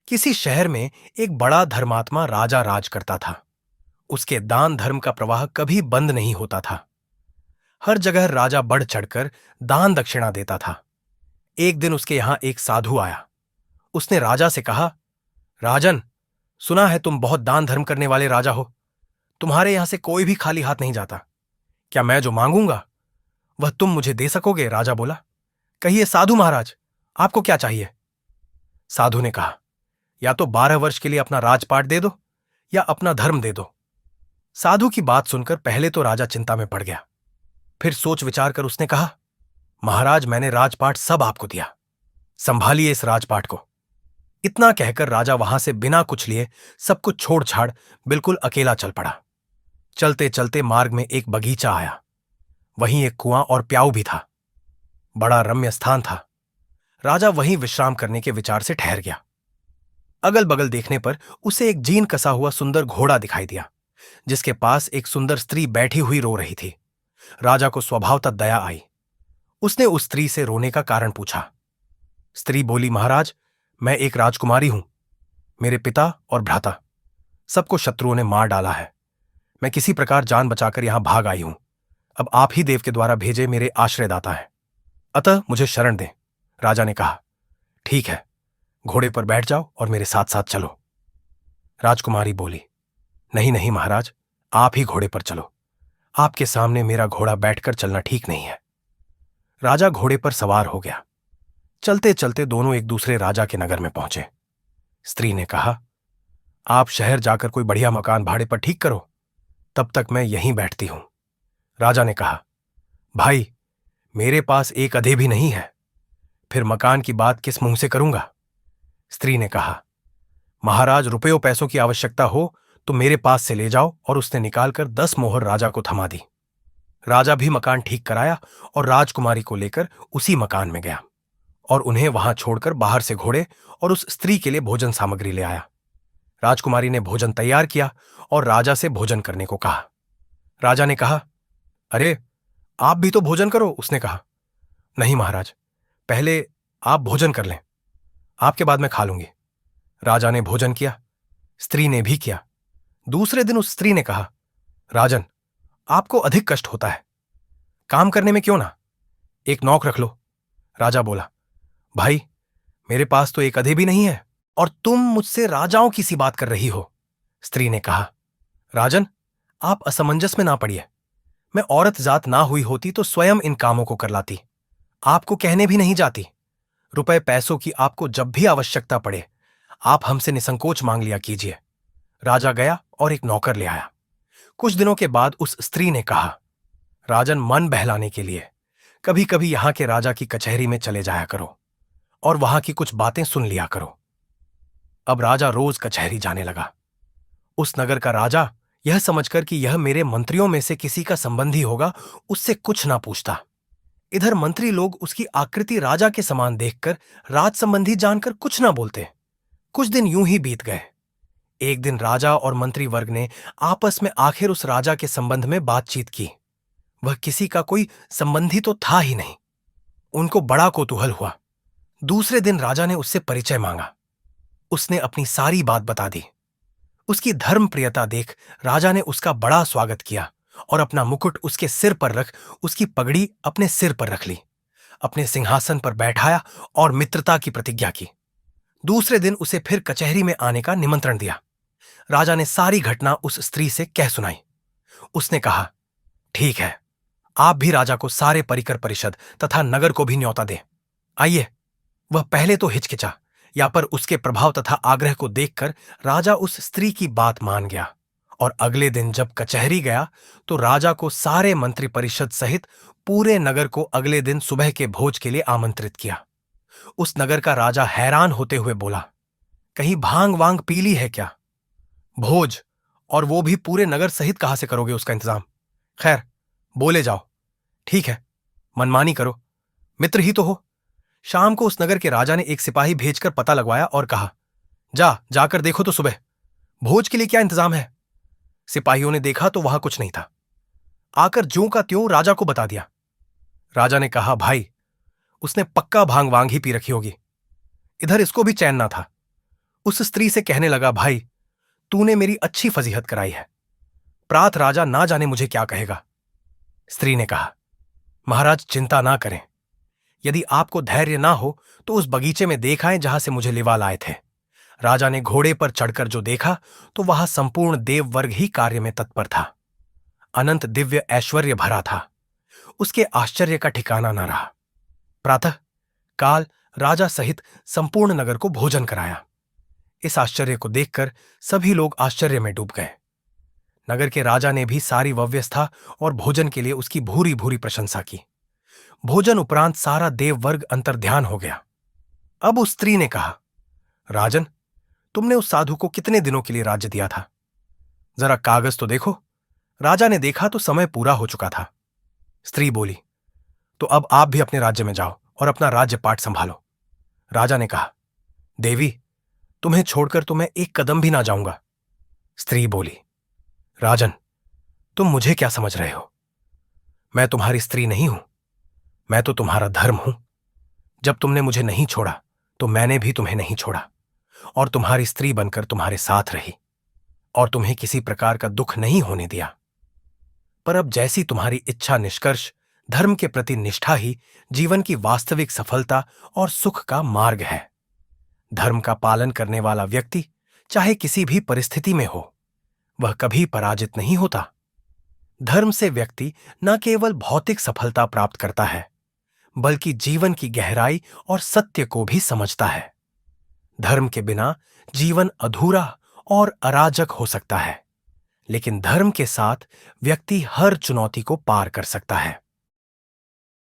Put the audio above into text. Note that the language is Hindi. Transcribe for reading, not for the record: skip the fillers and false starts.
किसी शहर में एक बड़ा धर्मात्मा राजा राज करता था। उसके दान धर्म का प्रवाह कभी बंद नहीं होता था। हर जगह राजा बढ़ चढ़कर दान दक्षिणा देता था। एक दिन उसके यहां एक साधु आया। उसने राजा से कहा, राजन, सुना है तुम बहुत दान धर्म करने वाले राजा हो। तुम्हारे यहां से कोई भी खाली हाथ नहीं जाता। क्या मैं जो मांगूंगा वह तुम मुझे दे सकोगे? राजा बोला। कहिए साधु महाराज, आपको क्या चाहिए? साधु ने कहा, या तो 12 वर्ष के लिए अपना राजपाट दे दो या अपना धर्म दे दो। साधु की बात सुनकर पहले तो राजा चिंता में पड़ गया। फिर सोच विचार कर उसने कहा, महाराज, मैंने राजपाट सब आपको दिया, संभालिए इस राजपाट को। इतना कहकर राजा वहां से बिना कुछ लिए सब कुछ छोड़ छाड़ बिल्कुल अकेला चल पड़ा। चलते चलते मार्ग में एक बगीचा आया। वहीं एक कुआं और प्याऊ भी था। बड़ा रम्य स्थान था। राजा वहीं विश्राम करने के विचार से ठहर गया। अगल बगल देखने पर उसे एक जीन कसा हुआ सुंदर घोड़ा दिखाई दिया, जिसके पास एक सुंदर स्त्री बैठी हुई रो रही थी। राजा को स्वभावतः दया आई। उसने उस स्त्री से रोने का कारण पूछा। स्त्री बोली, महाराज, मैं एक राजकुमारी हूं। मेरे पिता और भ्राता सबको शत्रुओं ने मार डाला है। मैं किसी प्रकार जान बचाकर यहां भाग आई हूं। अब आप ही देव के द्वारा भेजे मेरे आश्रयदाता हैं, अतः मुझे शरण दें। राजा ने कहा, ठीक है, घोड़े पर बैठ जाओ और मेरे साथ साथ चलो। राजकुमारी बोली, नहीं नहीं महाराज, आप ही घोड़े पर चलो। आपके सामने मेरा घोड़ा बैठकर चलना ठीक नहीं है। राजा घोड़े पर सवार हो गया। चलते चलते दोनों एक दूसरे राजा के नगर में पहुंचे। स्त्री ने कहा, आप शहर जाकर कोई बढ़िया मकान भाड़े पर ठीक करो, तब तक मैं यहीं बैठती हूं। राजा ने कहा, भाई, मेरे पास एक अधे भी नहीं है, फिर मकान की बात किस मुंह से करूंगा? स्त्री ने कहा, महाराज, रुपयों पैसों की आवश्यकता हो तो मेरे पास से ले जाओ। और उसने निकालकर 10 मोहर राजा को थमा दी। राजा भी मकान ठीक कराया और राजकुमारी को लेकर उसी मकान में गया और उन्हें वहां छोड़कर बाहर से घोड़े और उस स्त्री के लिए भोजन सामग्री ले आया। राजकुमारी ने भोजन तैयार किया और राजा से भोजन करने को कहा। राजा ने कहा, अरे, आप भी तो भोजन करो। उसने कहा, नहीं महाराज, पहले आप भोजन कर लें, आपके बाद मैं खा लूंगी। राजा ने भोजन किया, स्त्री ने भी किया। दूसरे दिन उस स्त्री ने कहा, राजन, आपको अधिक कष्ट होता है, काम करने में क्यों ना एक नौक रख लो। राजा बोला, भाई, मेरे पास तो एक अधे भी नहीं है और तुम मुझसे राजाओं की सी बात कर रही हो। स्त्री ने कहा, राजन, आप असमंजस में ना पड़िए। मैं औरत जात ना हुई होती तो स्वयं इन कामों को कर लाती, आपको कहने भी नहीं जाती। रुपए पैसों की आपको जब भी आवश्यकता पड़े आप हमसे निसंकोच मांग लिया कीजिए। राजा गया और एक नौकर ले आया। कुछ दिनों के बाद उस स्त्री ने कहा, राजन, मन बहलाने के लिए कभी कभी यहां के राजा की कचहरी में चले जाया करो और वहां की कुछ बातें सुन लिया करो। अब राजा रोज कचहरी जाने लगा। उस नगर का राजा यह समझकर कि यह मेरे मंत्रियों में से किसी का संबंधी होगा, उससे कुछ ना पूछता। इधर मंत्री लोग उसकी आकृति राजा के समान देखकर राज संबंधी जानकर कुछ ना बोलते। कुछ दिन यूं ही बीत गए। एक दिन राजा और मंत्री वर्ग ने आपस में आखिर उस राजा के संबंध में बातचीत की। वह किसी का कोई संबंधी तो था ही नहीं। उनको बड़ा कौतूहल हुआ। दूसरे दिन राजा ने उससे परिचय मांगा। उसने अपनी सारी बात बता दी। उसकी धर्मप्रियता देख राजा ने उसका बड़ा स्वागत किया और अपना मुकुट उसके सिर पर रख उसकी पगड़ी अपने सिर पर रख ली, अपने सिंहासन पर बैठाया और मित्रता की प्रतिज्ञा की। दूसरे दिन उसे फिर कचहरी में आने का निमंत्रण दिया। राजा ने सारी घटना उस स्त्री से कह सुनाई। उसने कहा, ठीक है, आप भी राजा को सारे परिकर परिषद तथा नगर को भी न्योता दें। आइए। वह पहले तो हिचकिचा, या पर उसके प्रभाव तथा आग्रह को देखकर राजा उस स्त्री की बात मान गया और अगले दिन जब कचहरी गया तो राजा को सारे मंत्री परिषद सहित पूरे नगर को अगले दिन सुबह के भोज के लिए आमंत्रित किया। उस नगर का राजा हैरान होते हुए बोला, कहीं भांग वांग पी ली है क्या? भोज, और वो भी पूरे नगर सहित कहां से करोगे उसका इंतजाम? खैर, बोले जाओ। ठीक है, मनमानी करो, मित्र ही तो हो। शाम को उस नगर के राजा ने एक सिपाही भेजकर पता लगवाया और कहा, जाकर देखो तो सुबह भोज के लिए क्या इंतजाम है। सिपाहियों ने देखा तो वहां कुछ नहीं था। आकर ज्यों का त्यों राजा को बता दिया। राजा ने कहा, भाई, उसने पक्का भांग वांग ही पी रखी होगी। इधर इसको भी चैन ना था। उस स्त्री से कहने लगा, भाई, तूने मेरी अच्छी फजीहत कराई है। प्रात राजा ना जाने मुझे क्या कहेगा। स्त्री ने कहा, महाराज चिंता ना करें। यदि आपको धैर्य ना हो तो उस बगीचे में देख आए जहां से मुझे लिवा लाए थे। राजा ने घोड़े पर चढ़कर जो देखा तो वहां संपूर्ण देव वर्ग ही कार्य में तत्पर था। अनंत दिव्य ऐश्वर्य भरा था। उसके आश्चर्य का ठिकाना न रहा। प्रातः काल राजा सहित संपूर्ण नगर को भोजन कराया। इस आश्चर्य को देखकर सभी लोग आश्चर्य में डूब गए। नगर के राजा ने भी सारी व्यवस्था और भोजन के लिए उसकी भूरी भूरी प्रशंसा की। भोजन उपरांत सारा देव वर्ग अंतर्ध्यान हो गया। अब उस स्त्री ने कहा, राजन, तुमने उस साधु को कितने दिनों के लिए राज्य दिया था? जरा कागज तो देखो। राजा ने देखा तो समय पूरा हो चुका था। स्त्री बोली, तो अब आप भी अपने राज्य में जाओ और अपना राज्य पाठ संभालो। राजा ने कहा, देवी, तुम्हें छोड़कर तो मैं एक कदम भी ना जाऊंगा। स्त्री बोली, राजन, तुम मुझे क्या समझ रहे हो? मैं तुम्हारी स्त्री नहीं हूं, मैं तो तुम्हारा धर्म हूं। जब तुमने मुझे नहीं छोड़ा तो मैंने भी तुम्हें नहीं छोड़ा और तुम्हारी स्त्री बनकर तुम्हारे साथ रही और तुम्हें किसी प्रकार का दुख नहीं होने दिया। पर अब जैसी तुम्हारी इच्छा निष्कर्ष, धर्म के प्रति निष्ठा ही जीवन की वास्तविक सफलता और सुख का मार्ग है। धर्म का पालन करने वाला व्यक्ति चाहे किसी भी परिस्थिति में हो, वह कभी पराजित नहीं होता। धर्म से व्यक्ति न केवल भौतिक सफलता प्राप्त करता है, बल्कि जीवन की गहराई और सत्य को भी समझता है। धर्म के बिना जीवन अधूरा और अराजक हो सकता है, लेकिन धर्म के साथ व्यक्ति हर चुनौती को पार कर सकता है।